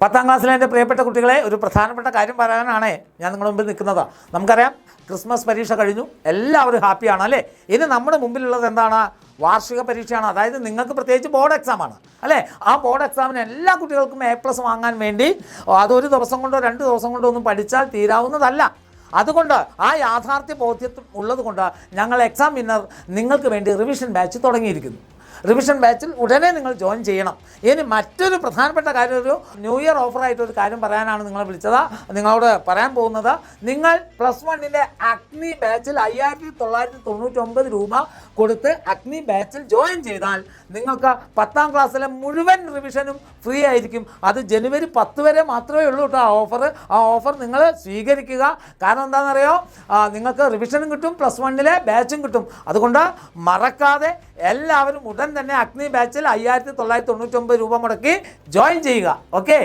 10ാം ക്ലാസ്സിലെ എൻ്റെ പ്രിയപ്പെട്ട കുട്ടികളെ, ഒരു പ്രധാനപ്പെട്ട കാര്യം പറയാനാണ് ഞാൻ നിങ്ങളുടെ മുമ്പിൽ നിൽക്കുന്നത്. നമുക്കറിയാം, ക്രിസ്മസ് പരീക്ഷ കഴിഞ്ഞു, എല്ലാവരും ഹാപ്പിയാണ് അല്ലേ? ഇനി നമ്മുടെ മുമ്പിലുള്ളത് എന്താണ്? വാർഷിക പരീക്ഷയാണ്. അതായത് നിങ്ങൾക്ക് പ്രത്യേകിച്ച് ബോർഡ് എക്സാമാണ് അല്ലേ? ആ ബോർഡ് എക്സാമിന് എല്ലാ കുട്ടികൾക്കും A+ വാങ്ങാൻ വേണ്ടി അതൊരു ദിവസം കൊണ്ടോ 2 ദിവസം കൊണ്ടോ ഒന്നും പഠിച്ചാൽ തീരാവുന്നതല്ല. അതുകൊണ്ട് ആ യാഥാർത്ഥ്യ ബോധ്യത്വം ഉള്ളത് കൊണ്ട് ഞങ്ങൾ എക്സാം വിന്നർ നിങ്ങൾക്ക് വേണ്ടി റിവിഷൻ ബാച്ച് തുടങ്ങിയിരിക്കുന്നു. റിവിഷൻ ബാച്ചിൽ ഉടനെ നിങ്ങൾ ജോയിൻ ചെയ്യണം. ഇനി മറ്റൊരു പ്രധാനപ്പെട്ട കാര്യം, ഒരു ന്യൂ ഇയർ ഓഫറായിട്ടൊരു കാര്യം പറയാനാണ് നിങ്ങളെ വിളിച്ചത്. നിങ്ങളോട് പറയാൻ പോകുന്നത്, നിങ്ങൾ +1 അഗ്നി ബാച്ചിൽ 5999 രൂപ കൊടുത്ത് അഗ്നി ബാച്ചിൽ ജോയിൻ ചെയ്താൽ നിങ്ങൾക്ക് 10ാം ക്ലാസ്സിലെ മുഴുവൻ റിവിഷനും ഫ്രീ ആയിരിക്കും. അത് ജനുവരി 10 വരെ മാത്രമേ ഉള്ളൂ കേട്ടോ ആ ഓഫർ നിങ്ങൾ സ്വീകരിക്കുക. കാരണം എന്താണെന്നറിയോ? നിങ്ങൾക്ക് റിവിഷനും കിട്ടും, +1 ബാച്ചും കിട്ടും. അതുകൊണ്ട് മറക്കാതെ എല്ലാവരും ഉടൻ തന്നെ അഗ്നി ബാച്ചിൽ 5999 രൂപ മുടക്കി ജോയിൻ ചെയ്യുക. ഓക്കെ.